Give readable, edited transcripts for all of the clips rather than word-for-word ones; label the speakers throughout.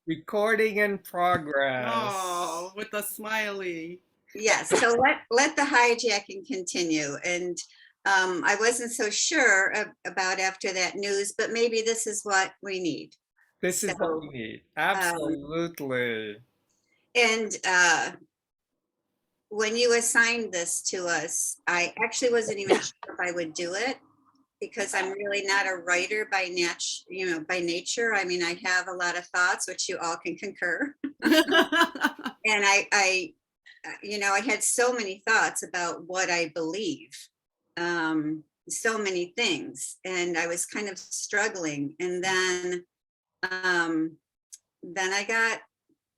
Speaker 1: Recording in progress.
Speaker 2: Oh, with a smiley.
Speaker 3: Yes, so let the hijacking continue. And I wasn't so sure about after that news, but maybe this is what we need.
Speaker 1: This
Speaker 3: So,
Speaker 1: is what we need.
Speaker 3: um,
Speaker 1: Absolutely.
Speaker 3: and when you assigned this to us, I actually wasn't even sure if I would do it because I'm really not a writer by nature. I mean, I have a lot of thoughts, which you all can concur. And I had so many thoughts about what I believe, so many things, and I was kind of struggling. And then I got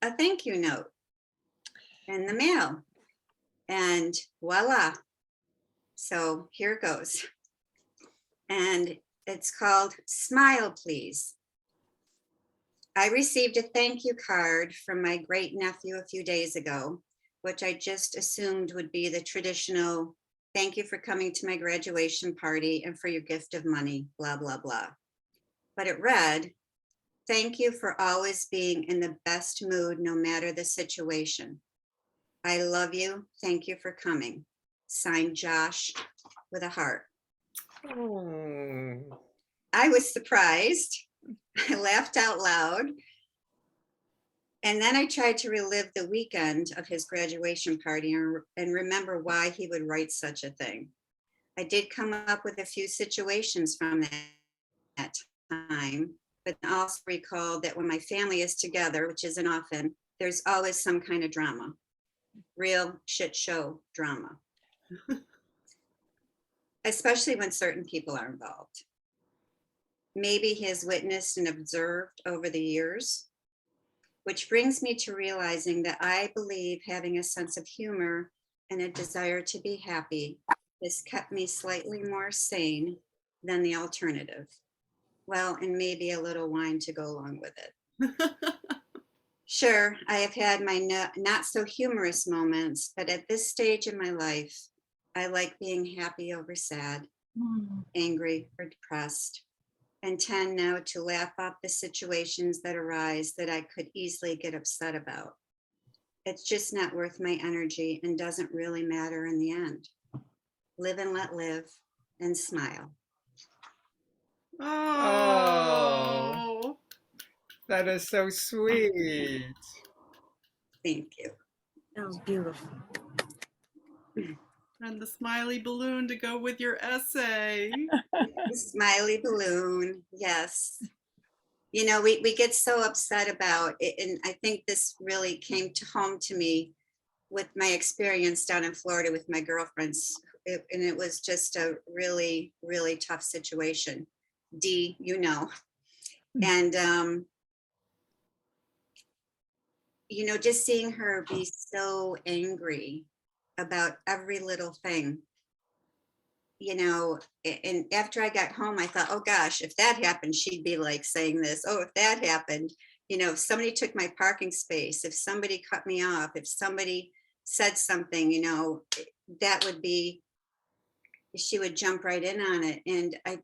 Speaker 3: a thank you note in the mail, and voila! So here it goes, and it's called "Smile, Please." I received a thank you card from my great nephew a few days ago, which I just assumed would be the traditional thank you for coming to my graduation party and for your gift of money, blah, blah, blah. But it read, thank you for always being in the best mood no matter the situation. I love you. Thank you for coming. Signed, Josh, with a heart.
Speaker 1: Oh.
Speaker 3: I was surprised. I laughed out loud. And then I tried to relive the weekend of his graduation party and remember why he would write such a thing. I did come up with a few situations from that time, but also recalled that when my family is together, which isn't often, there's always some kind of drama, real shit show drama, especially when certain people are involved. Maybe he has witnessed and observed over the years, which brings me to realizing that I believe having a sense of humor and a desire to be happy has kept me slightly more sane than the alternative. Well, and maybe a little wine to go along with it. Sure, I have had my not so humorous moments, but at this stage in my life, I like being happy over sad, angry, or depressed, and tend now to laugh off the situations that arise that I could easily get upset about. It's just not worth my energy and doesn't really matter in the end. Live and let live and smile.
Speaker 1: Oh,
Speaker 2: Oh.
Speaker 1: that is so sweet.
Speaker 3: Thank you.
Speaker 4: That was beautiful.
Speaker 2: And the smiley balloon to go with your essay.
Speaker 3: Smiley balloon, yes. You know, we get so upset about it, and I think this really came to home to me with my experience down in Florida with my girlfriends. And it was just a really, really tough situation. D, you know. And just seeing her be so angry about every little thing, and after I got home, I thought, oh gosh, if that happened, she'd be like saying this. Oh, if that happened, if somebody took my parking space, if somebody cut me off, if somebody said something, that would be, she would jump right in on it. And I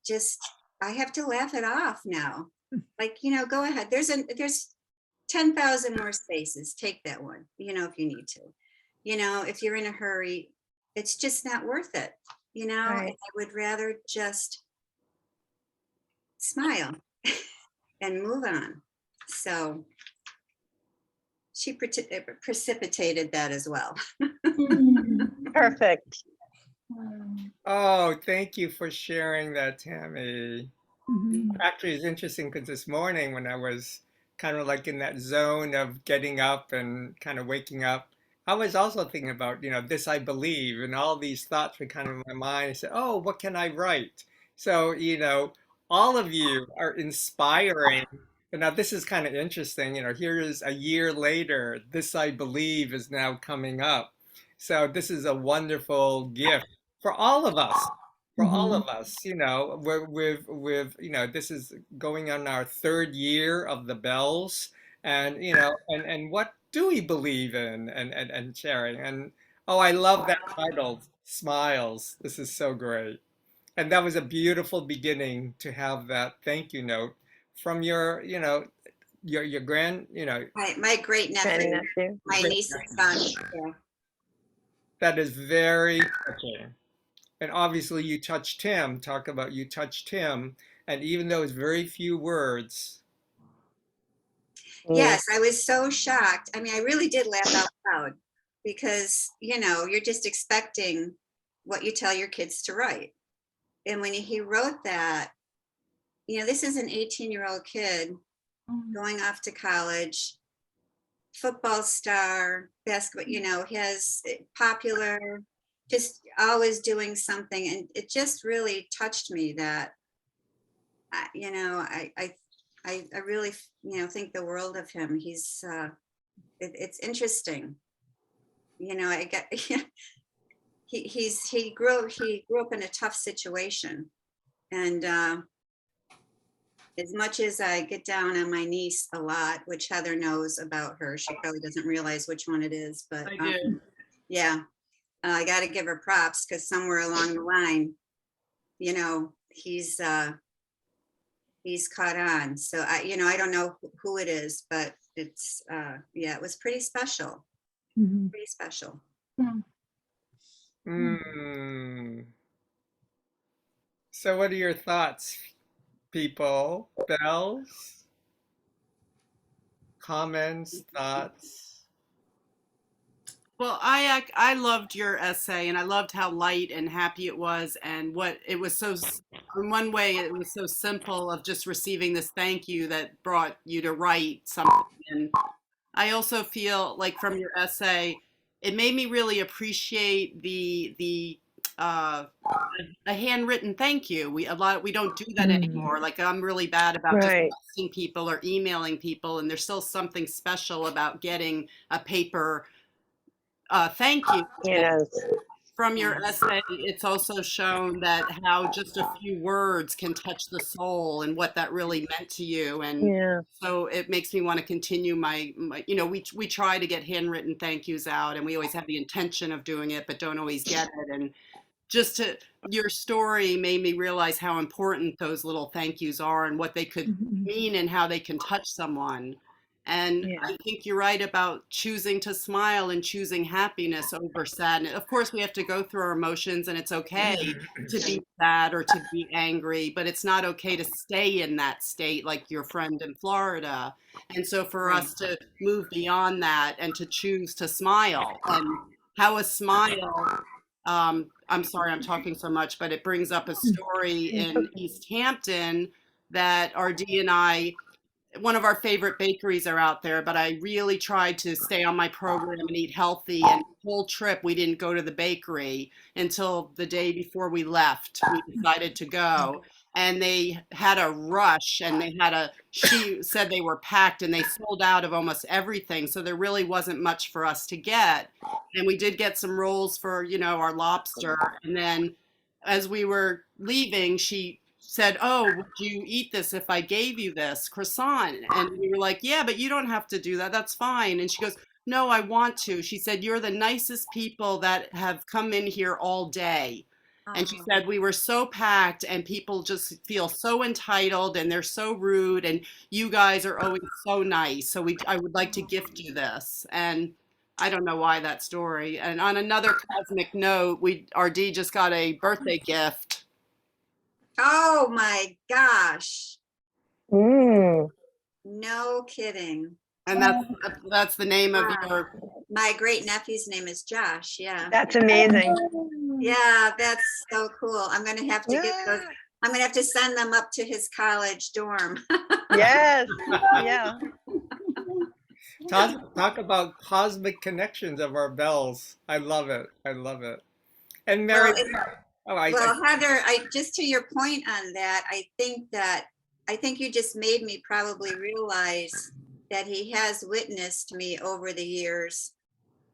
Speaker 3: have to laugh it off now. Like, go ahead. There's 10,000 more spaces. Take that one, if you need to. If you're in a hurry, it's just not worth it.
Speaker 4: Right.
Speaker 3: I would rather just smile and move on. So she precipitated that as well.
Speaker 4: Perfect.
Speaker 1: Oh, thank you for sharing that, Tammy.
Speaker 4: Mhm.
Speaker 1: Actually, it's interesting because this morning when I was kind of like in that zone of getting up and kind of waking up, I was also thinking about, this I believe, and all these thoughts were kind of in my mind. I said, oh, what can I write? So, all of you are inspiring. And now this is kind of interesting. Here is a year later, this I believe is now coming up. So this is a wonderful gift for all of us, for all of us. This is going on our third year of the bells, and and what do we believe in, and sharing. And oh, I love that title, Smiles. This is so great. And that was a beautiful beginning to have that thank you note from your, your grand,
Speaker 3: My great
Speaker 4: Granny
Speaker 3: nephew,
Speaker 4: nephew.
Speaker 3: my
Speaker 1: great
Speaker 3: niece's son. Yeah.
Speaker 1: that is very touching. And obviously you touched him, talk about you touched him, and even though it's very few words,
Speaker 4: Mm.
Speaker 3: Yes, I was so shocked. I mean, I really did laugh out loud because, you're just expecting what you tell your kids to write. And when he wrote that, this is an 18-year-old kid going off to college, football star, basketball, he has popular, just always doing something. And it just really touched me that, I really, think the world of him. It's interesting. I get, he grew up in a tough situation. And as much as I get down on my niece a lot, which Heather knows about her, she probably doesn't realize which one it is, but
Speaker 2: I do.
Speaker 3: yeah, I got to give her props because somewhere along the line, he's caught on. So I don't know who it is, but it's, yeah, it was pretty special, pretty special.
Speaker 1: mm. So what are your thoughts, people? Bells, comments, thoughts?
Speaker 2: Well, I loved your essay, and I loved how light and happy it was, and what it was in one way, it was so simple of just receiving this thank you that brought you to write something. And I also feel like from your essay, it made me really appreciate the uh, a handwritten thank you. We don't do that anymore. Like I'm really bad about just
Speaker 4: Right.
Speaker 2: texting people or emailing people, and there's still something special about getting a paper thank you.
Speaker 4: Yes.
Speaker 2: From your
Speaker 3: Yes.
Speaker 2: essay, it's also shown that how just a few words can touch the soul and what that really meant to you. And
Speaker 4: Yeah.
Speaker 2: so it makes me want to continue we try to get handwritten thank yous out, and we always have the intention of doing it, but don't always get it. And just to your story made me realize how important those little thank yous are and what they could mean and how they can touch someone. And
Speaker 4: Yeah.
Speaker 2: I think you're right about choosing to smile and choosing happiness over sadness. Of course, we have to go through our emotions, and it's okay to be sad or to be angry, but it's not okay to stay in that state like your friend in Florida. And so for
Speaker 3: Right.
Speaker 2: us to move beyond that and to choose to smile, and how a smile, I'm sorry I'm talking so much, but it brings up a story
Speaker 4: It's
Speaker 2: in
Speaker 4: okay.
Speaker 2: East Hampton that RD and I, one of our favorite bakeries are out there, but I really tried to stay on my program and eat healthy. And the whole trip, we didn't go to the bakery until the day before we left. We decided to go. And they had a rush, and she said they were packed and they sold out of almost everything. So there really wasn't much for us to get. And we did get some rolls for, our lobster. And then as we were leaving, she said, "Oh, would you eat this if I gave you this croissant?" And we were like, "Yeah, but you don't have to do that. That's fine." And she goes, "No, I want to." She said, "You're the nicest people that have come in here all day." And she said, "We were so packed and people just feel so entitled and they're so rude and you guys are always so nice. So I would like to gift you this." And I don't know why that story. And on another cosmic note, RD just got a birthday gift.
Speaker 3: Oh my gosh.
Speaker 4: Mm.
Speaker 3: No kidding.
Speaker 2: And that's the name of
Speaker 3: Wow.
Speaker 2: your.
Speaker 3: My great nephew's name is Josh. Yeah.
Speaker 4: That's amazing.
Speaker 3: Yeah, that's so cool. I'm gonna have to get those.
Speaker 4: Yeah.
Speaker 3: I'm gonna have to send them up to his college dorm.
Speaker 4: Yes. Yeah.
Speaker 1: Talk about cosmic connections of our bells. I love it. I love it. And Mary,
Speaker 3: Well,
Speaker 1: oh,
Speaker 3: well, Heather, I just to your point on that, I think you just made me probably realize that he has witnessed me over the years.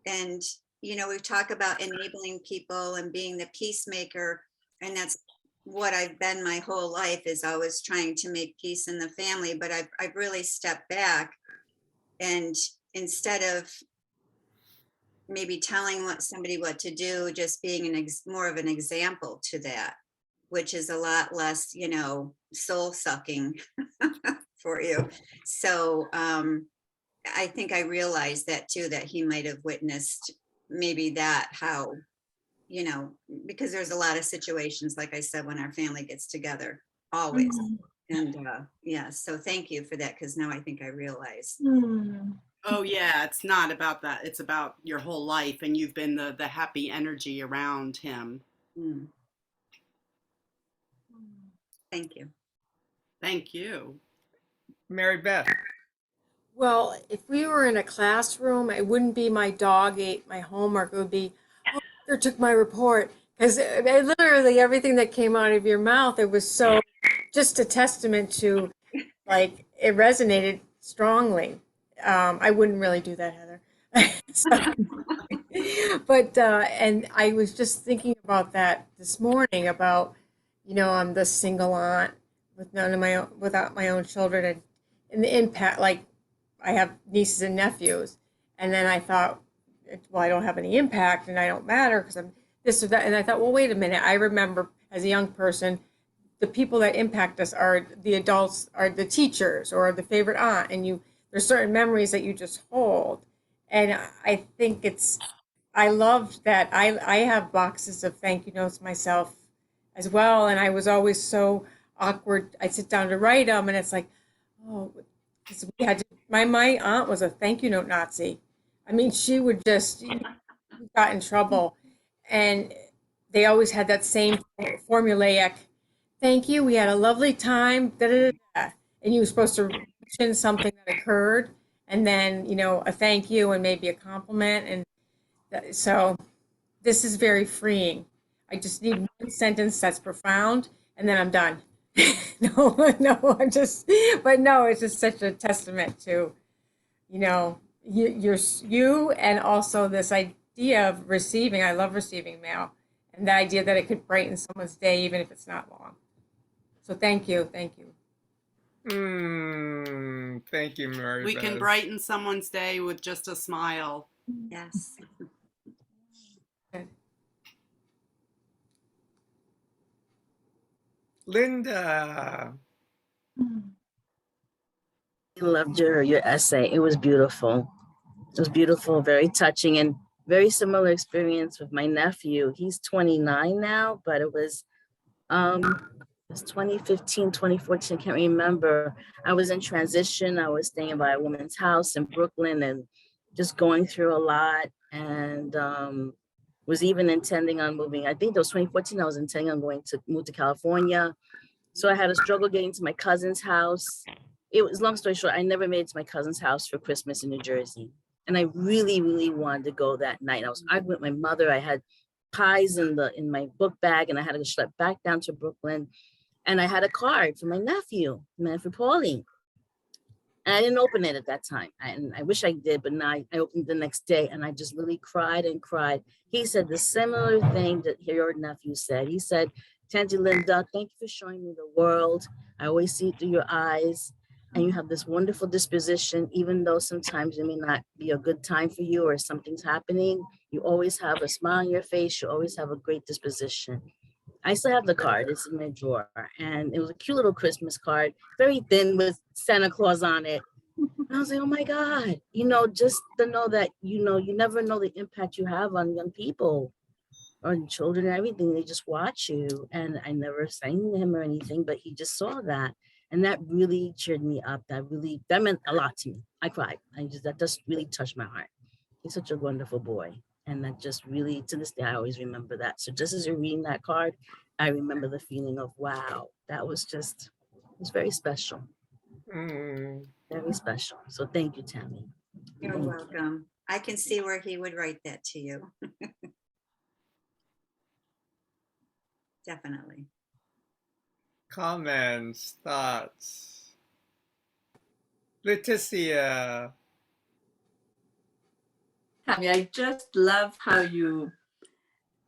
Speaker 3: And, we talk about enabling people and being the peacemaker. And that's what I've been my whole life, is always trying to make peace in the family. But I've really stepped back, and instead of maybe telling somebody what to do, just being more of an example to that, which is a lot less, soul sucking. for you. So I think I realized that too, that he might have witnessed maybe that, how, you know, because there's a lot of situations, like I said, when our family gets together, always. And yeah, so thank you for that, because now I think I realize.
Speaker 2: Oh yeah, it's not about that. It's about your whole life, and you've been the happy energy around him.
Speaker 3: Mm, thank you.
Speaker 2: Thank you.
Speaker 1: Mary Beth.
Speaker 5: Well, if we were in a classroom, it wouldn't be my dog ate my homework. It would be, oh, Peter took my report. Because literally everything that came out of your mouth, it was so just a testament to, like, it resonated strongly. I wouldn't really do that, Heather. So, but and I was just thinking about that this morning about, I'm the single aunt with none of my own, without my own children, and the impact. Like, I have nieces and nephews, and then I thought, well, I don't have any impact, and I don't matter because I'm this or that. And I thought, well, wait a minute. I remember as a young person, the people that impact us are the adults, are the teachers, or the favorite aunt, and there's certain memories that you just hold. And I think I loved that. I have boxes of thank you notes myself as well, and I was always so awkward. I'd sit down to write them, and it's like, oh, because we had to, my aunt was a thank you note Nazi. I mean, she would just, got in trouble, and they always had that same formulaic thank you. We had a lovely time. Da, da, da, da. And you were supposed to mention something that occurred, and then a thank you and maybe a compliment. And so this is very freeing. I just need one sentence that's profound, and then I'm done. No, but no, it's just such a testament to, you, and also this idea of receiving. I love receiving mail, and the idea that it could brighten someone's day, even if it's not long. So thank you.
Speaker 1: Thank you, Mary
Speaker 2: We can
Speaker 1: Beth.
Speaker 2: brighten someone's day with just a smile.
Speaker 3: Yes.
Speaker 1: Linda.
Speaker 6: I loved your essay. It was beautiful. It was beautiful, very touching, and very similar experience with my nephew. He's 29 now, but it was 2015, 2014, I can't remember. I was in transition. I was staying by a woman's house in Brooklyn and just going through a lot, and was even intending on moving. I think it was 2014. I was intending on going to move to California. So I had a struggle getting to my cousin's house. It was, long story short, I never made it to my cousin's house for Christmas in New Jersey. And I really, really wanted to go that night. I was arguing with my mother. I had pies in my book bag, and I had to schlep back down to Brooklyn. And I had a card for my nephew Pauline. And I didn't open it at that time. And I wish I did, but now I opened the next day, and I just really cried and cried. He said the similar thing that your nephew said. He said, Tanti Linda, thank you for showing me the world. I always see it through your eyes, and you have this wonderful disposition, even though sometimes it may not be a good time for you or something's happening. You always have a smile on your face. You always have a great disposition. I still have the card. It's in my drawer, and it was a cute little Christmas card, very thin with Santa Claus on it. And I was like, oh my God, just to know that, you never know the impact you have on young people, on children and everything. They just watch you. And I never sang to him or anything, but he just saw that. And that really cheered me up. That meant a lot to me. I cried. That just really touched my heart. He's such a wonderful boy. And that just really, to this day, I always remember that. So just as you're reading that card, I remember the feeling of, wow, it was very special. Very special. So thank you, Tammy.
Speaker 3: You're welcome. I can see where he would write that to you. Definitely.
Speaker 1: Comments, thoughts. Leticia.
Speaker 7: Tammy, I just love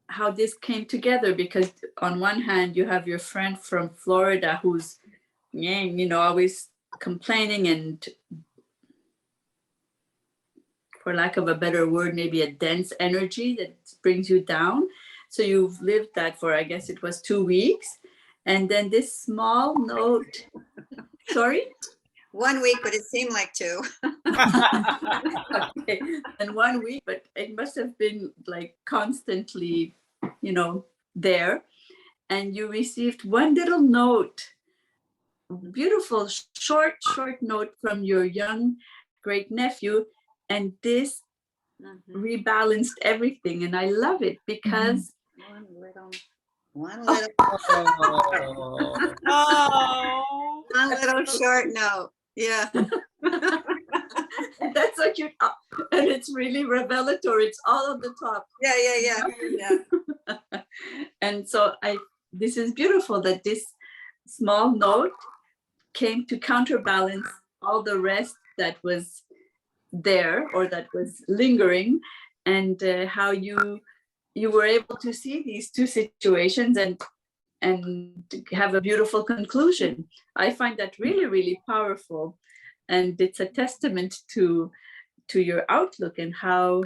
Speaker 7: how this came together, because on one hand you have your friend from Florida who's always complaining and, for lack of a better word, maybe a dense energy that brings you down. So you've lived that for, I guess it was 2 weeks. And then this small note, sorry?
Speaker 3: 1 week, but it seemed like 2.
Speaker 7: Okay, and 1 week, but it must have been like constantly, there. And you received one little note, beautiful, short note from your young great nephew. And this rebalanced everything. And I love it because
Speaker 3: One little
Speaker 1: Oh,
Speaker 5: Oh.
Speaker 3: one little short note. Yeah.
Speaker 7: that's what you, and it's really revelatory. It's all on the top.
Speaker 3: Yeah.
Speaker 7: And so this is beautiful that this small note came to counterbalance all the rest that was there or that was lingering, and how you were able to see these two situations and have a beautiful conclusion. I find that really, really powerful, and it's a testament to your outlook and how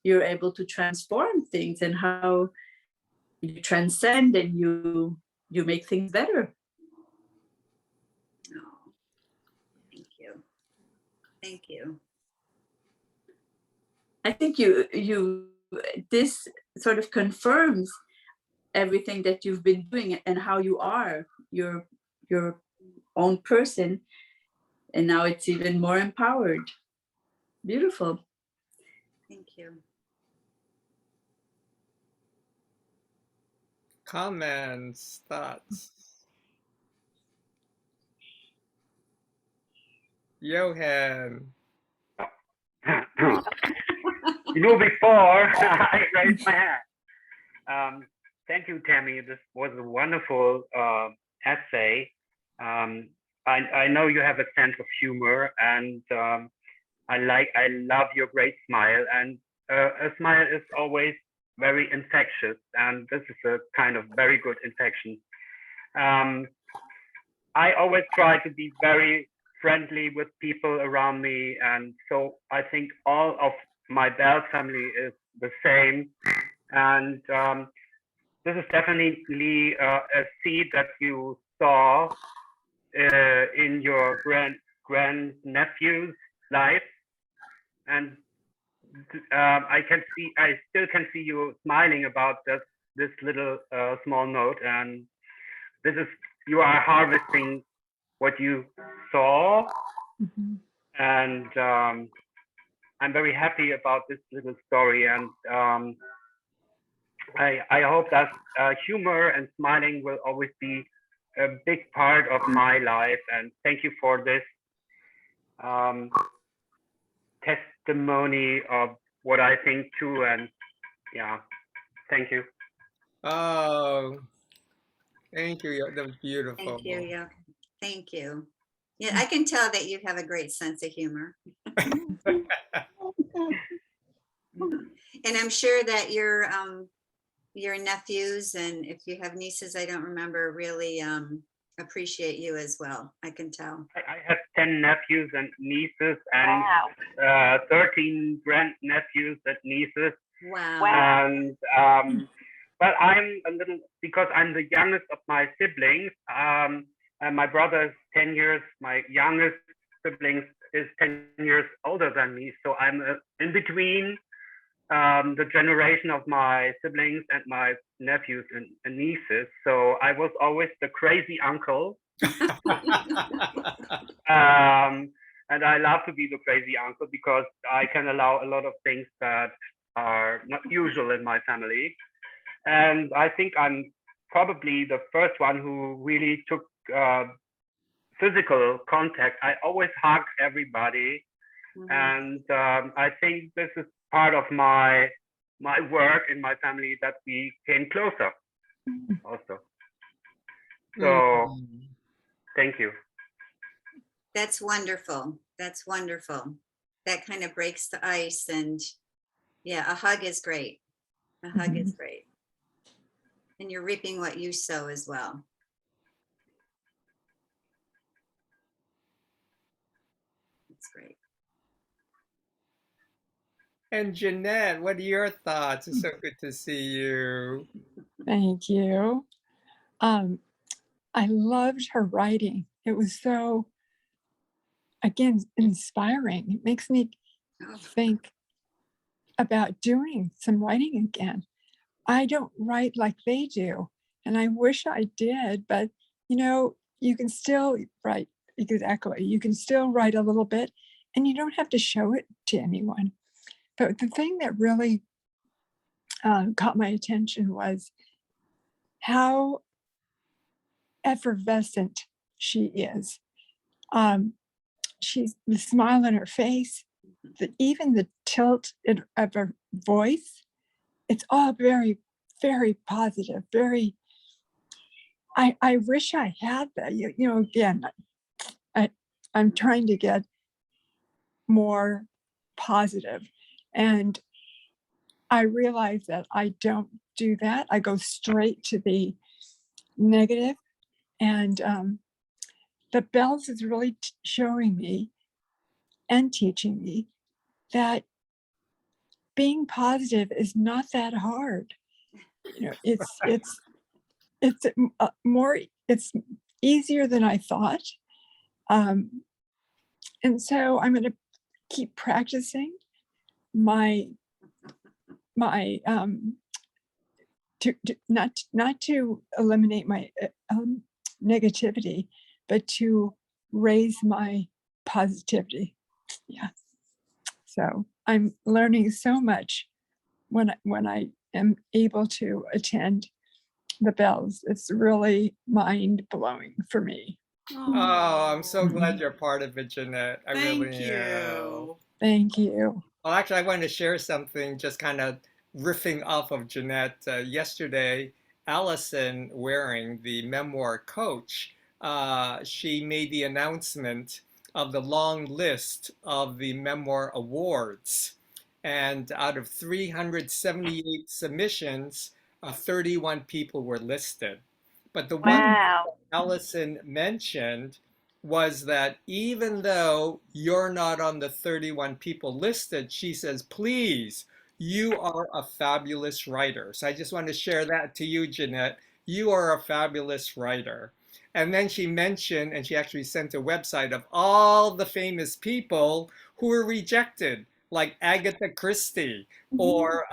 Speaker 7: you're able to transform things and how you transcend and you make things better.
Speaker 3: Oh, thank you. Thank you.
Speaker 7: I think this sort of confirms everything that you've been doing and how you are your own person, and now it's even more empowered. Beautiful.
Speaker 3: Thank you.
Speaker 1: comments, thoughts. Johan.
Speaker 8: Before I raised my hand. Thank you, Tammy. This was a wonderful essay. I know you have a sense of humor, and I love your great smile. And a smile is always very infectious, and this is a kind of very good infection. I always try to be very friendly with people around me, and so I think all of my Bell family is the same. And this is definitely a seed that you saw in your grand nephew's life, and I still can see you smiling about this little small note, and you are harvesting what you saw, and I'm very happy about this little story, and I hope that humor and smiling will always be a big part of my life. And thank you for this testimony of what I think too. And yeah, thank you.
Speaker 1: Oh, thank you. That was beautiful.
Speaker 3: Thank you. Yeah. Thank you. Yeah, I can tell that you have a great sense of humor. And I'm sure that your nephews, and if you have nieces, I don't remember, really appreciate you as well. I can tell.
Speaker 8: I have 10 nephews and nieces, and 13 grandnephews and nieces.
Speaker 3: Wow.
Speaker 8: And but I'm a little, because I'm the youngest of my siblings, and my brother is 10 years, my youngest siblings is 10 years older than me. So I'm in between the generation of my siblings and my nephews and nieces. So I was always the crazy uncle. And I love to be the crazy uncle because I can allow a lot of things that are not usual in my family. And I think I'm probably the first one who really took physical contact. I always hug everybody. And I think this is part of my work in my family, that we came closer also. So thank you.
Speaker 3: That's wonderful. That's wonderful. That kind of breaks the ice. And yeah, a hug is great. A hug is great. And you're reaping what you sow as well. That's great.
Speaker 1: And Jeanette, what are your thoughts? It's so good to see you.
Speaker 9: Thank you. I loved her writing. It was so again, inspiring. It makes me
Speaker 3: Oh,
Speaker 9: think about doing some writing again. I don't write like they do, and I wish I did, but you know, you can still write exactly. You can still write a little bit, and you don't have to show it to anyone. But the thing that really caught my attention was how effervescent she is. Um, she's the smile on her face, even the tilt of her voice. It's all very, very positive. Very. I wish I had that. You know, again, I I'm trying to get more positive, and I realize that I don't do that. I go straight to the negative, and the bells is really showing me and teaching me that being positive is not that hard. You know, it's more, it's easier than I thought. Um, and so I'm going to keep practicing my my to not to eliminate my negativity, but to raise my positivity. Yeah. So I'm learning so much when I am able to attend the bells. It's really mind blowing for me.
Speaker 1: Oh, I'm so glad
Speaker 9: Mhm.
Speaker 1: you're part of it, Jeanette. I
Speaker 2: Thank
Speaker 1: really am.
Speaker 2: you.
Speaker 9: Thank you.
Speaker 1: Well, actually, I wanted to share something just kind of riffing off of Jeanette. Yesterday, Allison Waring, the memoir coach, she made the announcement of the long list of the memoir awards. And out of 378 submissions, 31 people were listed. But the one
Speaker 4: Wow.
Speaker 1: Allison mentioned was that even though you're not on the 31 people listed, she says, please, you are a fabulous writer. So I just want to share that to you, Jeanette. You are a fabulous writer. And then she mentioned, and she actually sent a website of all the famous people who were rejected, like Agatha Christie or,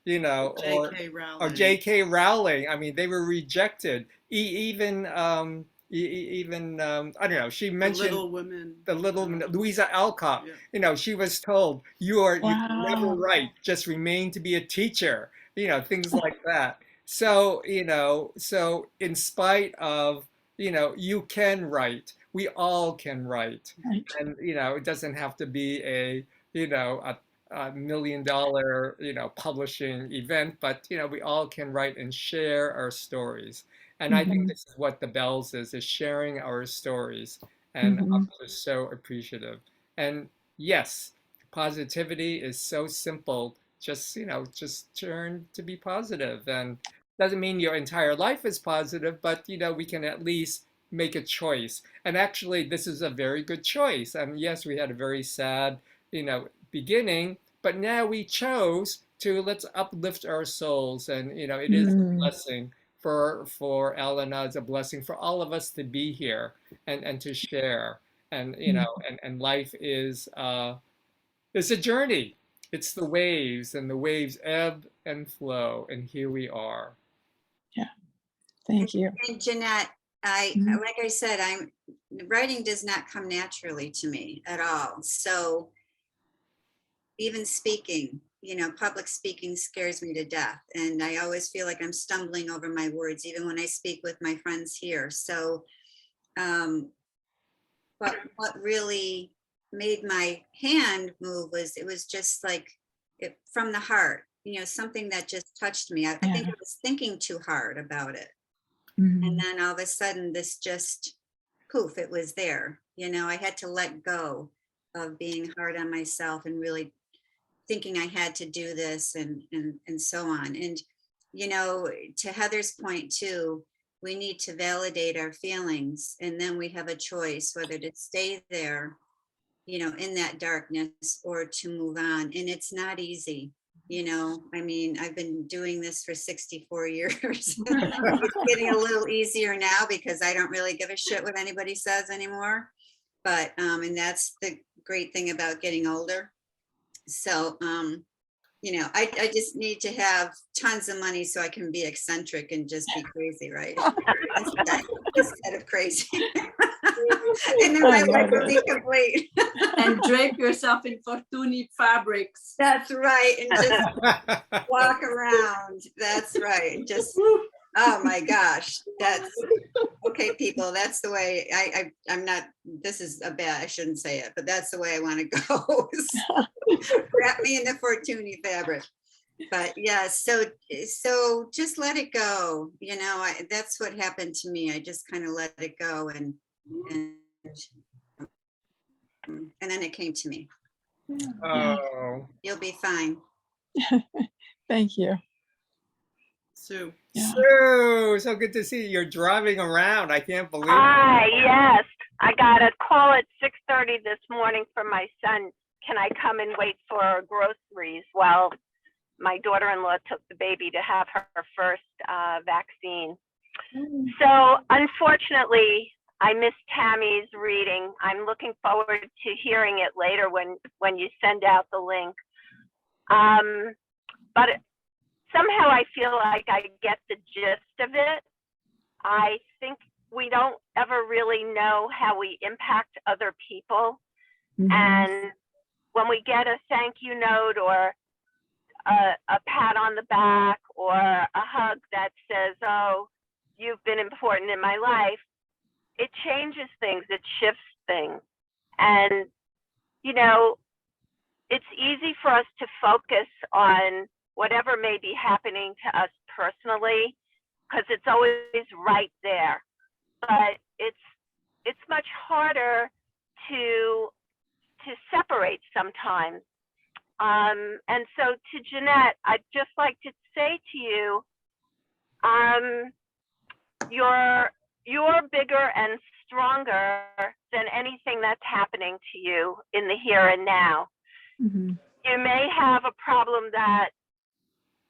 Speaker 1: you know,
Speaker 2: J.K.
Speaker 1: or
Speaker 2: Rowling.
Speaker 1: J.K. Rowling. I mean, they were rejected. Even I don't know. She
Speaker 2: The
Speaker 1: mentioned
Speaker 2: Little Women.
Speaker 1: the little Louisa Alcott.
Speaker 2: Yeah.
Speaker 1: You know, she was told you can never
Speaker 9: Wow.
Speaker 1: write, just remain to be a teacher. You know, things like that. So so in spite of you can write. We all can write,
Speaker 9: Right.
Speaker 1: and it doesn't have to be a you know $1 million publishing event, but we all can write and share our stories. And I think
Speaker 9: Hmm.
Speaker 1: this is what the bells is sharing our stories. And I'm
Speaker 9: Hmm.
Speaker 1: just so appreciative. And yes, positivity is so simple. Just turn to be positive. And doesn't mean your entire life is positive, but we can at least make a choice. And actually, this is a very good choice. Yes, we had a very sad, beginning, but now we chose to let's uplift our souls. And it is a
Speaker 9: Mm.
Speaker 1: blessing for Elena. It's a blessing for all of us to be here and to share. And and life is it's a journey. It's the waves, and the waves ebb and flow, and here we are.
Speaker 9: Yeah. Thank you.
Speaker 3: And Jeanette,
Speaker 9: Mhm.
Speaker 3: like I said, writing does not come naturally to me at all. So even speaking, public speaking scares me to death. And I always feel like I'm stumbling over my words, even when I speak with my friends here. So, but what really made my hand move was it was just like it from the heart, something that just touched me. I think
Speaker 9: Yeah.
Speaker 3: I was thinking too hard about it. And
Speaker 9: Mhm.
Speaker 3: then all of a sudden, this just poof, it was there. I had to let go of being hard on myself and really thinking I had to do this and so on. And to Heather's point too, we need to validate our feelings, and then we have a choice whether to stay there, in that darkness, or to move on. And it's not easy. I mean, I've been doing this for 64 years. It's getting a little easier now because I don't really give a shit what anybody says anymore. But, and that's the great thing about getting older. So, you know, I just need to have tons of money so I can be eccentric and just be crazy, right? Instead of crazy. And then my life will be complete.
Speaker 7: And drape yourself in Fortuny fabrics.
Speaker 3: That's right. And just walk around. That's right. Just, oh my gosh. That's okay, people. That's the way I'm not, this is a bad, I shouldn't say it, but that's the way I want to go. Wrap me in the Fortuny fabric. But yeah, so just let it go. You know, that's what happened to me. I just kind of let it go, and then it came to me.
Speaker 1: Oh,
Speaker 3: You'll be fine.
Speaker 9: Thank you.
Speaker 2: Sue.
Speaker 9: Yeah.
Speaker 1: Sue, so good to see you. You're driving around. I can't believe it.
Speaker 10: Hi, yes. I got a call at 6:30 this morning from my son. Can I come and wait for groceries while my daughter-in-law took the baby to have her first vaccine? So unfortunately, I missed Tammy's reading. I'm looking forward to hearing it later when you send out the link. But somehow I feel like I get the gist of it. I think we don't ever really know how we impact other people. And when we get a thank you note or a pat on the back or a hug that says, oh, you've been important in my life, it changes things, it shifts things. And, you know, it's easy for us to focus on whatever may be happening to us personally, because it's always right there. But it's much harder to separate sometimes. And so to Jeanette, I'd just like to say to you, you're bigger and stronger than anything that's happening to you in the here and now. You may have a problem that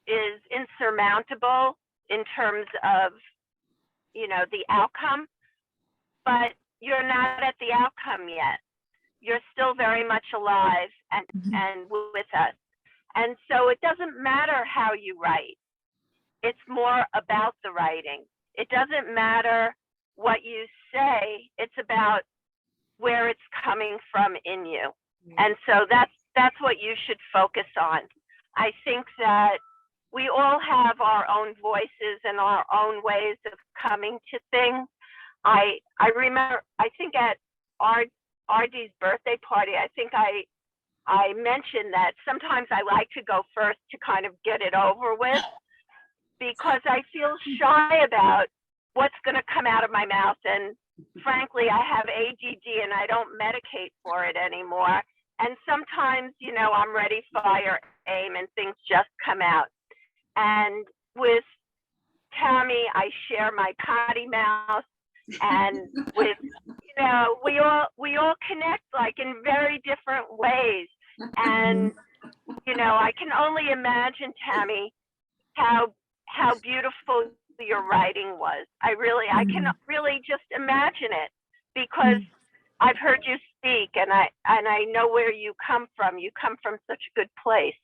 Speaker 10: is insurmountable in terms of, you know, the outcome, but you're not at the outcome yet. You're still very much alive and with us. And so it doesn't matter how you write. It's more about the writing. It doesn't matter what you say. It's about where it's coming from in you. And so that's what you should focus on. I think that we all have our own voices and our own ways of coming to things. I remember, I think at RD's birthday party, I think I mentioned that sometimes I like to go first to kind of get it over with, because I feel shy about what's going to come out of my mouth. And frankly, I have ADD and I don't medicate for it anymore. And sometimes, you know, I'm ready, fire, aim, and things just come out. And with Tammy, I share my potty mouth. And with, you know, we all connect like in very different ways. And, you know, I can only imagine, Tammy, how beautiful your writing was. I can really just imagine it, because I've heard you speak and I know where you come from. You come from such a good place.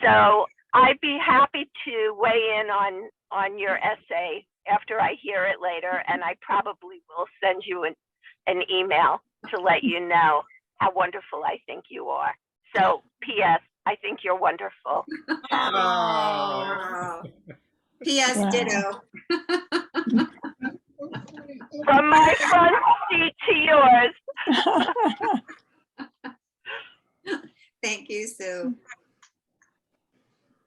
Speaker 10: So I'd be happy to weigh in on your essay after I hear it later, and I probably will send you an email to let you know how wonderful I think you are. So, P.S., I think you're wonderful.
Speaker 1: Oh.
Speaker 3: P.S.
Speaker 9: Wow.
Speaker 3: Ditto.
Speaker 10: From my front seat to yours.
Speaker 3: Thank you, Sue.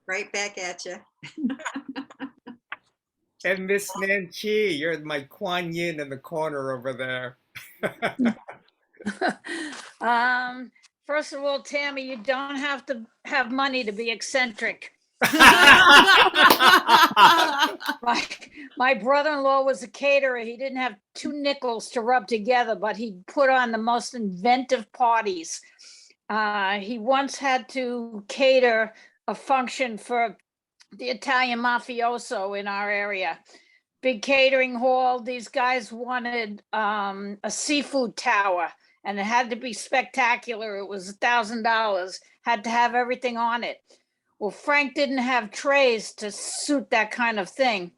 Speaker 3: Right back at you.
Speaker 1: And Miss Nanchi, you're my Kuan Yin in the corner over there.
Speaker 11: First of all, Tammy, you don't have to have money to be eccentric. My brother-in-law was a caterer. He didn't have 2 nickels to rub together, but he put on the most inventive parties. He once had to cater a function for the Italian mafioso in our area, big catering hall. These guys wanted a seafood tower, and it had to be spectacular. It was $1,000, had to have everything on it. Well, Frank didn't have trays to suit that kind of thing.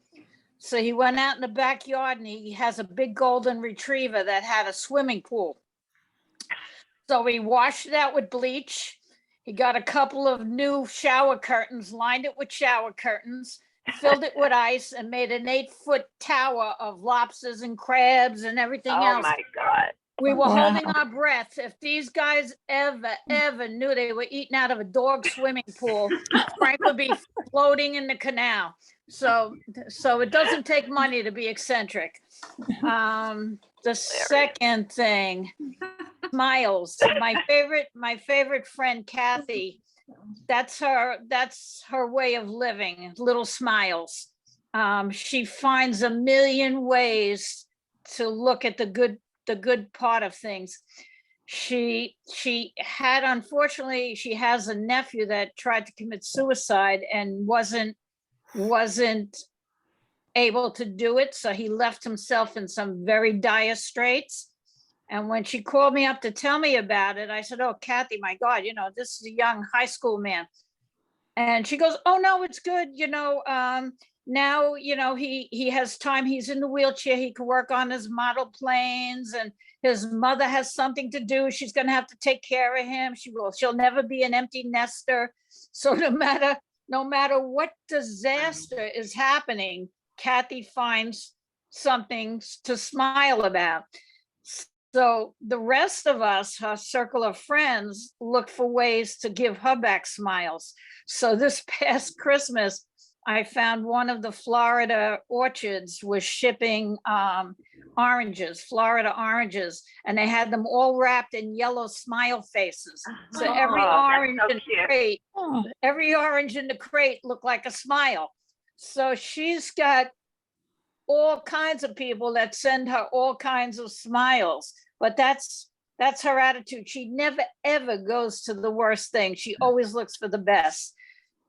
Speaker 11: So he went out in the backyard and he has a big golden retriever that had a swimming pool. So he washed it out with bleach. He got a couple of new shower curtains, lined it with shower curtains, filled it with ice, and made an 8-foot tower of lobsters and crabs and everything
Speaker 10: Oh
Speaker 11: else.
Speaker 10: my God.
Speaker 11: We were
Speaker 9: Wow.
Speaker 11: holding our breath. If these guys ever knew they were eating out of a dog swimming pool, Frank would be floating in the canal. So it doesn't take money to be eccentric. The second thing, smiles. My favorite friend, Kathy, that's her way of living, little smiles. She finds a million ways to look at the good part of things. Unfortunately, she has a nephew that tried to commit suicide and wasn't able to do it. So he left himself in some very dire straits. And when she called me up to tell me about it, I said, "Oh, Kathy, my God, this is a young high school man." And she goes, "Oh, no, it's good. Now, he has time. He's in the wheelchair. He can work on his model planes, and his mother has something to do. She's going to have to take care of him. She'll never be an empty nester. So no matter what disaster is happening, Kathy finds something to smile about." So the rest of us, her circle of friends, look for ways to give her back smiles. So this past Christmas, I found one of the Florida orchards was shipping Florida oranges, and they had them all wrapped in yellow smile faces. So every orange in the crate looked like a smile. So she's got all kinds of people that send her all kinds of smiles, but that's her attitude. She never ever goes to the worst thing. She always looks for the best.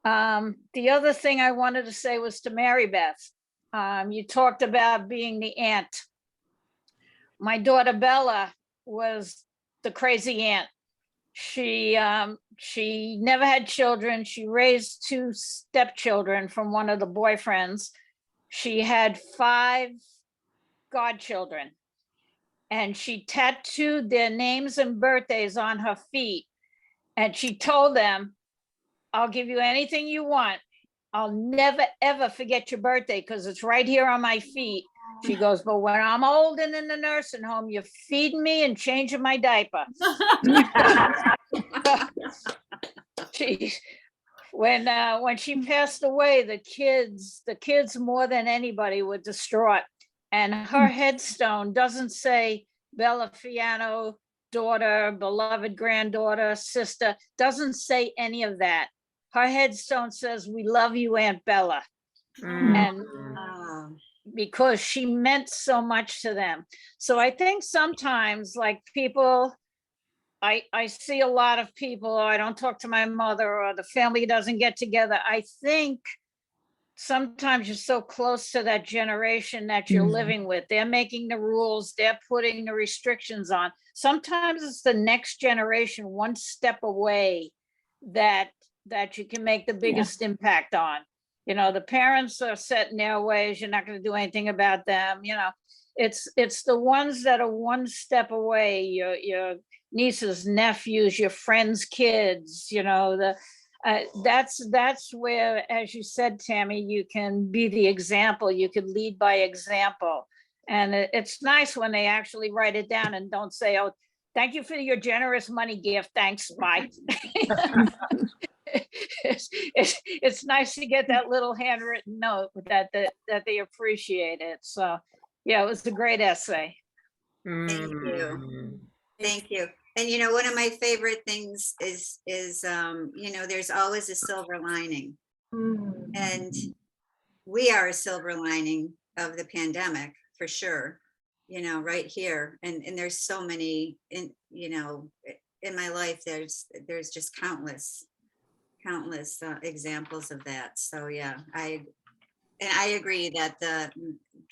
Speaker 11: The other thing I wanted to say was to Mary Beth. You talked about being the aunt. My daughter Bella was the crazy aunt. She never had children. She raised 2 stepchildren from one of the boyfriends. She had 5 godchildren, and she tattooed their names and birthdays on her feet. And she told them, "I'll give you anything you want. I'll never, ever forget your birthday because it's right here on my feet." She goes, "But when I'm old and in the nursing home, you're feeding me and changing my diaper." When she passed away, the kids more than anybody were distraught. And her headstone doesn't say Bella Fiano, daughter, beloved granddaughter, sister, doesn't say any of that. Her headstone says, "We love you, Aunt Bella." And because she meant so much to them. So I think sometimes, like, people, I see a lot of people, or I don't talk to my mother, or the family doesn't get together. I think sometimes you're so close to that generation that you're living with. They're making the rules, they're putting the restrictions on. Sometimes it's the next generation, one step away, that you can make the biggest impact on. The parents are set in their ways. You're not going to do anything about them. It's the ones that are one step away, your nieces, nephews, your friends' kids, that's where, as you said, Tammy, you can be the example. You could lead by example. And it's nice when they actually write it down and don't say, "Oh, thank you for your generous money gift. Thanks, bye." It's nice to get that little handwritten note that they appreciate it. So yeah, it was a great essay.
Speaker 3: Thank you. Thank you. And one of my favorite things is there's always a silver lining. And we are a silver lining of the pandemic for sure, right here. And there's so many in my life, there's just countless examples of that. So yeah, I agree that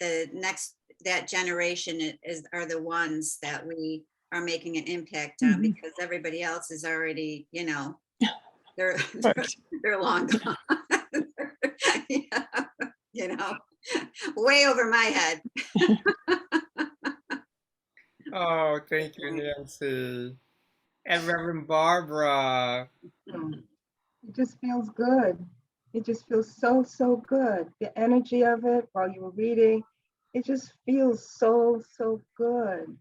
Speaker 3: the next, that generation are the ones that we are making an impact on, because everybody else is already, you know, they're they're long gone. Yeah, you know, way over my head.
Speaker 1: Oh, thank you, Nancy. And Reverend Barbara.
Speaker 12: It just feels good. It just feels so, so good. The energy of it while you were reading, it just feels so, so good.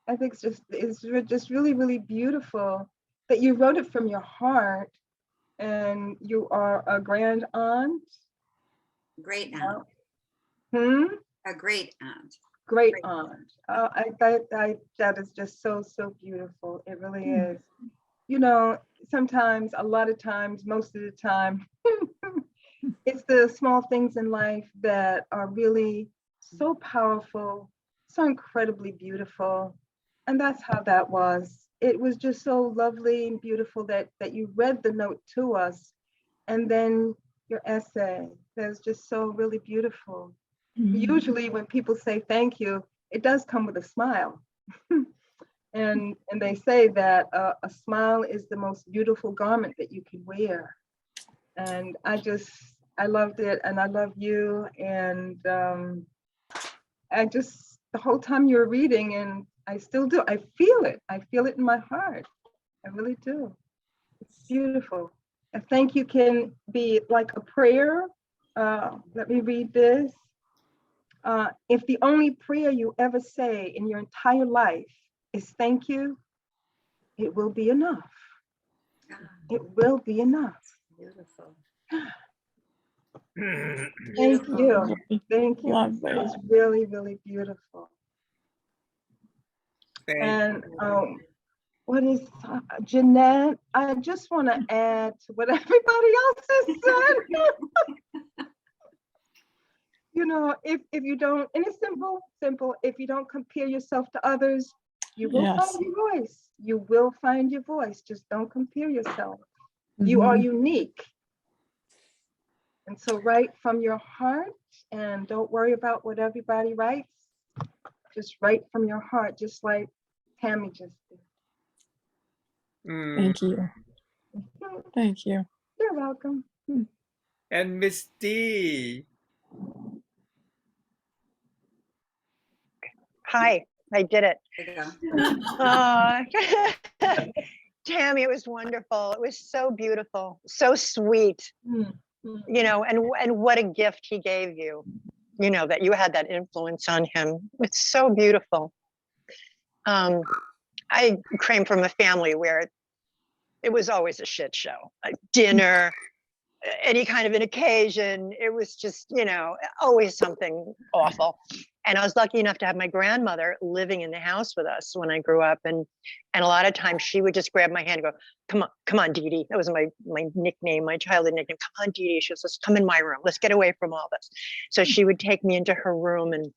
Speaker 12: I think it's just really, really beautiful that you wrote it from your heart, and you are a grand aunt.
Speaker 3: Great aunt. A great aunt.
Speaker 12: Great aunt. That is just so, so beautiful. It really is. You know, sometimes, a lot of times, most of the time, it's the small things in life that are really so powerful, so incredibly beautiful. And that's how that was. It was just so lovely and beautiful that you read the note to us. And then your essay, that's just so really beautiful. Usually when people say thank you, it does come with a smile. And they say that a smile is the most beautiful garment that you can wear. And I loved it, and I love you. And the whole time you were reading, and I still do, I feel it in my heart. I really do. It's beautiful. A thank you can be like a prayer. Let me read this. If the only prayer you ever say in your entire life is thank you, it will be enough. It will be enough.
Speaker 3: Beautiful.
Speaker 12: Thank you. Thank you.
Speaker 9: Lovely.
Speaker 12: It's really, really beautiful. And what is Jeanette? I just want to add to what everybody else has said. You know, if you don't, and it's simple, if you don't compare yourself to others, you will find your voice. You will find your voice. Just don't compare yourself. You are unique. And so write from your heart, and don't worry about what everybody writes. Just write from your heart, just like Tammy just did.
Speaker 9: Thank you. Thank you.
Speaker 12: You're welcome.
Speaker 1: And Miss D.
Speaker 4: Hi, I did it.
Speaker 3: There you go.
Speaker 4: Tammy, it was wonderful. It was so beautiful, so sweet. You know, and what a gift he gave you, you know, that you had that influence on him. It's so beautiful. I came from a family where it was always a shit show, like dinner, any kind of an occasion. It was just, you know, always something awful. And I was lucky enough to have my grandmother living in the house with us when I grew up. And a lot of times she would just grab my hand and go, come on, Dee Dee. That was my nickname, my childhood nickname. Come on, Dee Dee. She goes, let's come in my room. Let's get away from all this. So she would take me into her room, and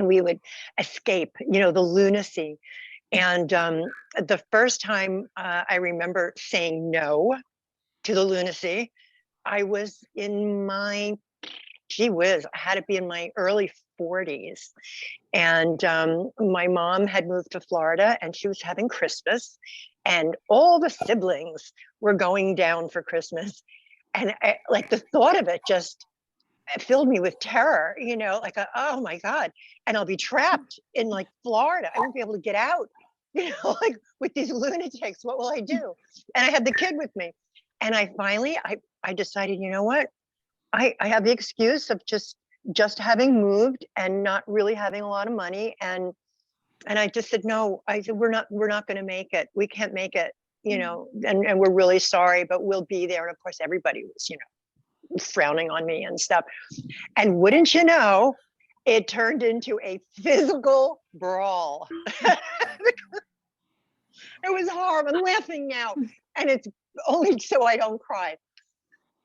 Speaker 4: we would escape, you know, the lunacy. And the first time I remember saying no to the lunacy, I was in my, gee whiz, I had to be in my early 40s. And my mom had moved to Florida, and she was having Christmas, and all the siblings were going down for Christmas. And like the thought of it just filled me with terror, you know, like, oh my God. And I'll be trapped in like Florida. I won't be able to get out, you know, like with these lunatics, what will I do? And I had the kid with me. And I finally, I decided, you know what? I have the excuse of just having moved and not really having a lot of money. And I just said, no, I said, we're not going to make it. We can't make it, you know, and we're really sorry, but we'll be there. And of course, everybody was, you know, frowning on me and stuff. And wouldn't you know, it turned into a physical brawl. It was horrible. I'm laughing now. And it's only so I don't cry,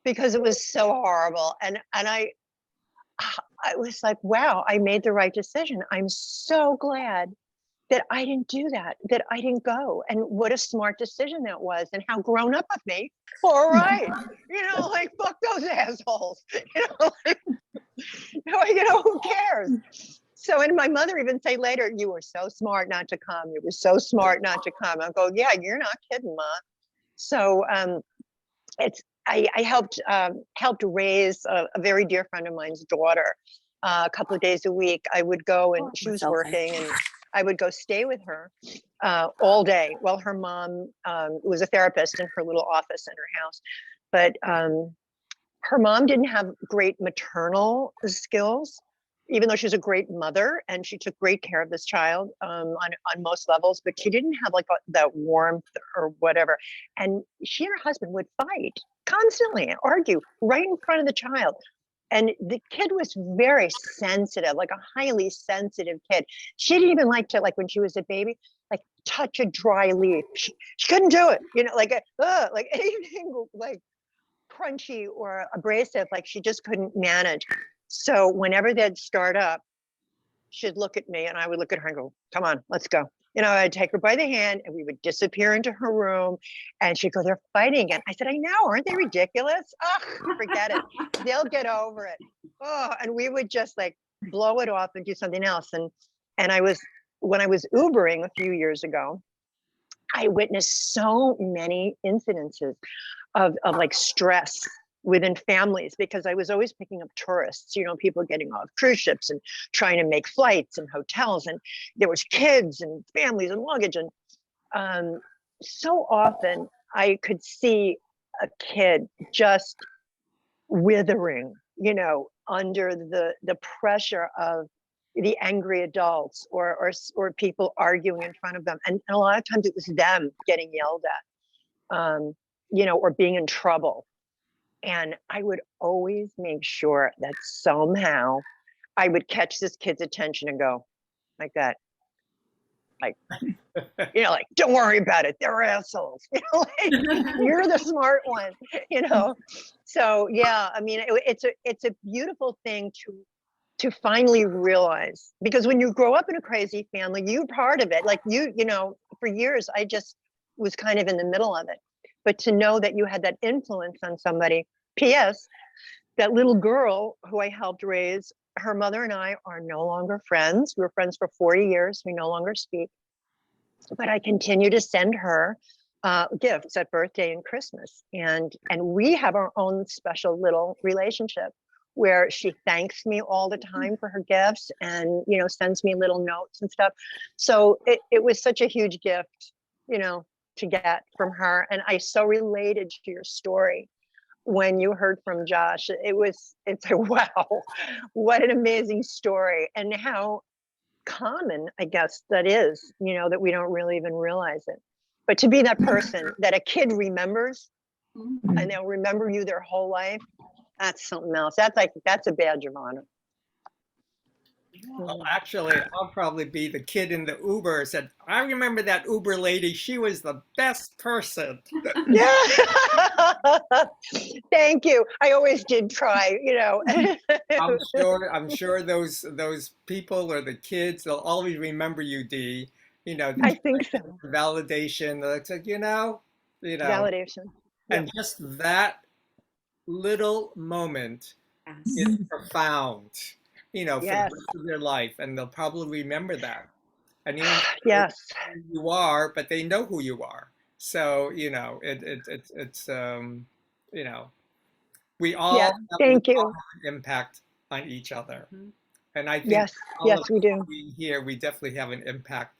Speaker 4: because it was so horrible. And I was like, wow, I made the right decision. I'm so glad that I didn't do that, that I didn't go. And what a smart decision that was, and how grown up of me. All right. You know, like, fuck those assholes. You know, like, Who cares? So, and my mother even say later, you were so smart not to come. You were so smart not to come. I'll go, yeah, you're not kidding, Ma. So I helped raise a very dear friend of mine's daughter. A couple of days a week, I would go, and she was working, and I would go stay with her all day while her mom was a therapist in her little office in her house. But her mom didn't have great maternal skills, even though she was a great mother and she took great care of this child on most levels, but she didn't have like that warmth or whatever. And she and her husband would fight constantly and argue right in front of the child. And the kid was very sensitive, like a highly sensitive kid. She didn't even like to, like when she was a baby, like touch a dry leaf. She couldn't do it, like anything like crunchy or abrasive, like she just couldn't manage. So whenever they'd start up, she'd look at me and I would look at her and go, come on, let's go. I'd take her by the hand and we would disappear into her room and she'd go, they're fighting again. I said, I know, aren't they ridiculous? Oh, forget it. They'll get over it. Oh, and we would just like blow it off and do something else. And when I was Ubering a few years ago, I witnessed so many incidences of like stress within families, because I was always picking up tourists, people getting off cruise ships and trying to make flights and hotels, and there was kids and families and luggage. And so often I could see a kid just withering, under the pressure of the angry adults or people arguing in front of them. And a lot of times it was them getting yelled at, or being in trouble. And I would always make sure that somehow I would catch this kid's attention and go like that. Like, like, don't worry about it. They're assholes. You're the smart one, So yeah, I mean, it's a beautiful thing to finally realize, because when you grow up in a crazy family, you're part of it. Like for years, I just was kind of in the middle of it. But to know that you had that influence on somebody. P.S. That little girl who I helped raise, her mother and I are no longer friends. We were friends for 40 years. We no longer speak. But I continue to send her gifts at birthday and Christmas. And we have our own special little relationship where she thanks me all the time for her gifts and, sends me little notes and stuff. So it was such a huge gift, to get from her. And I so related to your story when you heard from Josh. It's like, wow, what an amazing story, and how common, I guess, that is, that we don't really even realize it. But to be that person that a kid remembers, and they'll remember you their whole life, that's something else. That's a badge of honor.
Speaker 1: Well, actually, I'll probably be the kid in the Uber said, I remember that Uber lady. She was the best person.
Speaker 4: Yeah. Thank you. I always did try,
Speaker 1: I'm sure those people or the kids, they'll always remember you, Dee.
Speaker 4: I think so.
Speaker 1: Validation. It's like,
Speaker 4: Validation.
Speaker 1: and just that little moment is profound, for the
Speaker 4: Yes.
Speaker 1: rest of their life, and they'll probably remember that. And even
Speaker 4: Yes.
Speaker 1: who you are, but they know who you are. So, it's we all
Speaker 4: Yeah. Thank you.
Speaker 1: have an impact on each other. And I think
Speaker 4: Yes.
Speaker 1: all
Speaker 4: Yes,
Speaker 1: of
Speaker 4: we do.
Speaker 1: us here, we definitely have an impact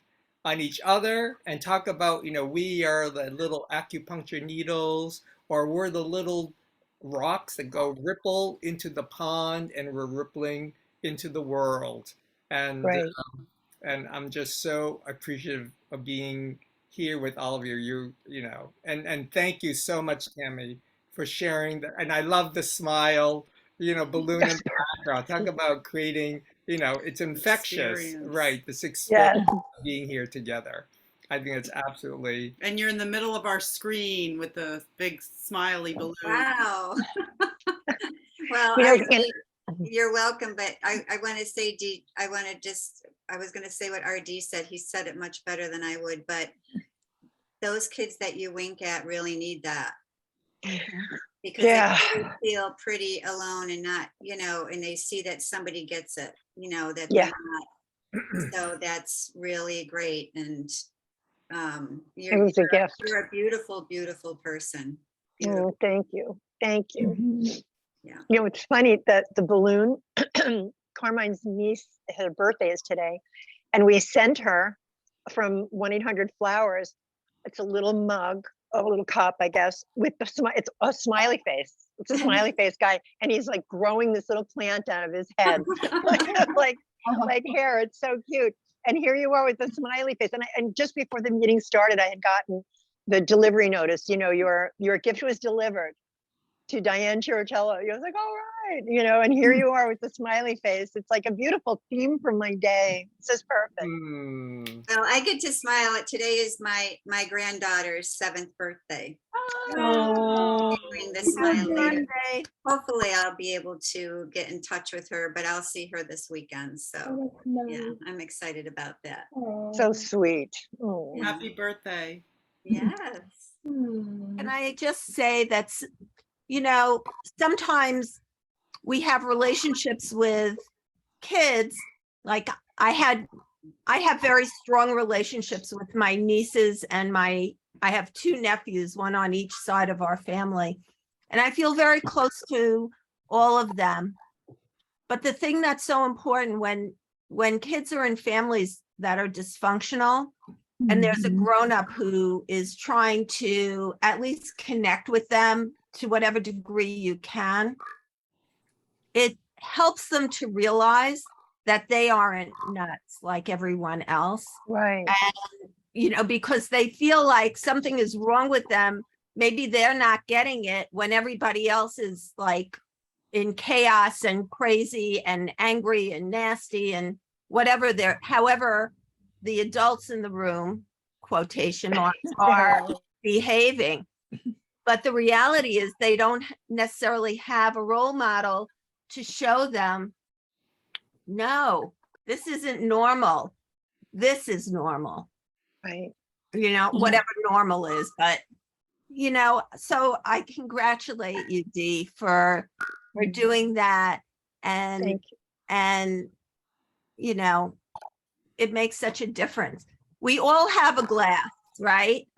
Speaker 1: on each other, and talk about, we are the little acupuncture needles, or we're the little rocks that go ripple into the pond, and we're rippling into the world. And
Speaker 4: Right.
Speaker 1: and I'm just so appreciative of being here with all of you. And thank you so much, Tammy, for sharing that. And I love the smile, balloon in the background. Talk about creating, it's infectious,
Speaker 2: Experience.
Speaker 1: right? This experience
Speaker 4: Yes.
Speaker 1: of being here together. I think it's absolutely.
Speaker 2: And you're in the middle of our screen with the big smiley balloon.
Speaker 3: Wow. Well, you're welcome, but I want to say, Dee, I was going to say what RD said. He said it much better than I would, but those kids that you wink at really need that. because
Speaker 4: Yeah.
Speaker 3: they really feel pretty alone and not, and they see that somebody gets it, that
Speaker 4: Yeah.
Speaker 3: they're not. So that's really great. And
Speaker 4: It was a gift.
Speaker 3: you're a beautiful, beautiful person. Beautiful.
Speaker 4: Oh, thank you. Thank you.
Speaker 9: Mhm.
Speaker 3: Yeah.
Speaker 4: It's funny that the balloon, Carmine's niece, her birthday is today, and we sent her from 1-800-Flowers. It's a little mug, a little cup, I guess, with it's a smiley face. It's a smiley face guy, and he's like growing this little plant out of his head, like hair. It's so cute. And here you are with the smiley face. And just before the meeting started, I had gotten the delivery notice. Your gift was delivered to Diane Chiritello. I was like, all right, and here you are with the smiley face. It's like a beautiful theme for my day. This is perfect.
Speaker 3: Well, I get to smile. Today is my granddaughter's 7th birthday.
Speaker 4: Oh,
Speaker 3: Doing the smile later. Hopefully I'll be able to get in touch with her, but I'll see her this weekend. So yeah, I'm excited about that.
Speaker 4: so sweet. Oh.
Speaker 2: Happy birthday.
Speaker 3: Yes.
Speaker 10: Can I just say that's, sometimes we have relationships with kids. Like I have very strong relationships with my nieces and I have 2 nephews, one on each side of our family. And I feel very close to all of them. But the thing that's so important when kids are in families that are dysfunctional, and there's a grown-up who is trying to at least connect with them to whatever degree you can, it helps them to realize that they aren't nuts like everyone else.
Speaker 4: Right.
Speaker 10: And, because they feel like something is wrong with them. Maybe they're not getting it when everybody else is like in chaos and crazy and angry and nasty and whatever however the adults in the room, quotation marks, are behaving. But the reality is they don't necessarily have a role model to show them, no, this isn't normal. This is normal.
Speaker 4: Right.
Speaker 10: Whatever normal is. But, so I congratulate you, Dee, for doing that. And,
Speaker 4: Thank you.
Speaker 10: and, it makes such a difference. We all have a glass, right?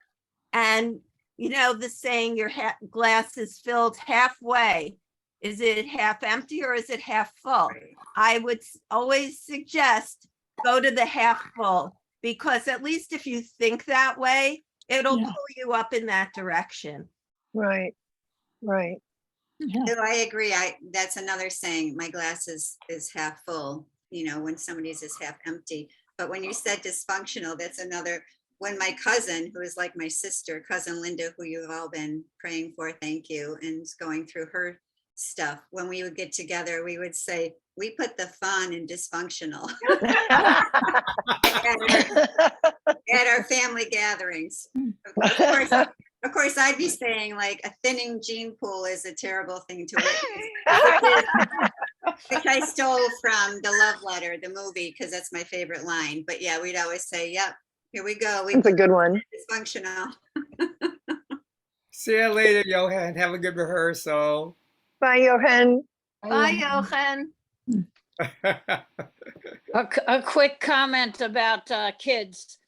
Speaker 10: And, the saying your glass is filled halfway. Is it half empty or is it half full? I would always suggest go to the half full, because at least if you think that way, it'll pull you up in that direction.
Speaker 4: Right. Right.
Speaker 3: So I agree. That's another saying. My glass is half full, when somebody's is half empty. But when you said dysfunctional, that's another. When my cousin, who is like my sister, cousin Linda, who you've all been praying for, thank you, and is going through her stuff, when we would get together, we would say, we put the fun in dysfunctional at our family gatherings. Of course, I'd be saying like a thinning gene pool is a terrible thing to witness, which I stole from The Love Letter, the movie, because that's my favorite line. But yeah, we'd always say, yep, here we go.
Speaker 4: That's a good one.
Speaker 3: Dysfunctional.
Speaker 1: See you later, Johan. Have a good rehearsal.
Speaker 4: Bye, Johan.
Speaker 10: Bye, Johan.
Speaker 11: A quick comment about kids.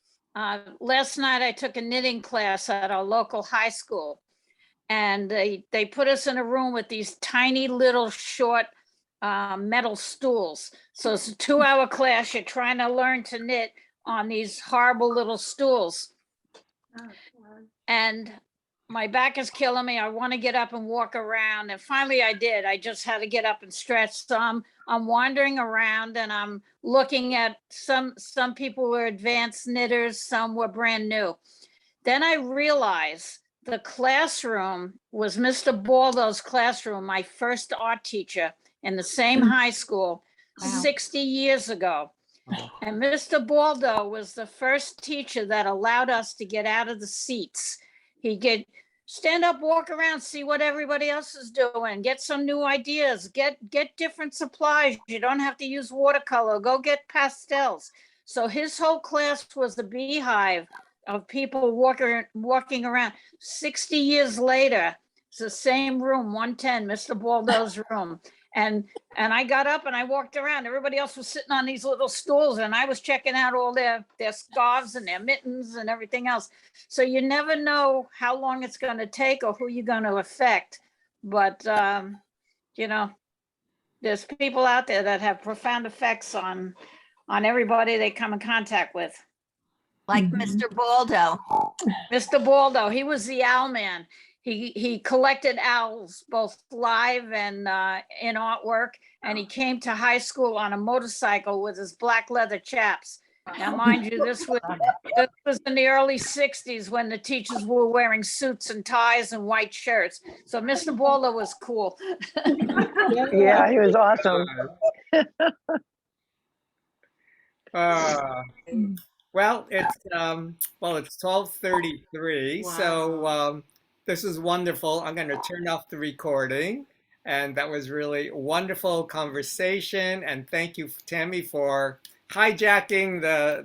Speaker 11: Last night I took a knitting class at our local high school, and they put us in a room with these tiny little short metal stools. So it's a 2-hour class. You're trying to learn to knit on these horrible little stools. And my back is killing me. I want to get up and walk around. And finally I did. I just had to get up and stretch. So I'm wandering around and I'm looking at some people were advanced knitters, some were brand new. Then I realized the classroom was Mr. Baldo's classroom, my first art teacher in the same high school 60 years ago. And Mr. Baldo was the first teacher that allowed us to get out of the seats. He'd get stand up, walk around, see what everybody else is doing, get some new ideas, get different supplies. You don't have to use watercolor, go get pastels. So his whole class was the beehive of people walking around. 60 years later, It's the same room, 110, Mr. Baldo's room. And I got up and I walked around. Everybody else was sitting on these little stools, and I was checking out all their scarves and their mittens and everything else. So you never know how long it's going to take or who you're going to affect. But you know, there's people out there that have profound effects on everybody they come in contact with.
Speaker 13: Like
Speaker 9: Mhm.
Speaker 13: Mr. Baldo.
Speaker 11: Mr. Baldo, he was the owl man. He collected owls both live and in artwork, and he came to high school on a motorcycle with his black leather chaps. Now, mind you, this was in the early 60s when the teachers were wearing suits and ties and white shirts. So Mr. Baldo was cool.
Speaker 4: Yeah, he was awesome.
Speaker 1: Uh,
Speaker 9: Mm.
Speaker 1: well, it's 12:33, so this is wonderful. I'm going to turn off the recording, and that was really wonderful conversation. And thank you, Tammy, for hijacking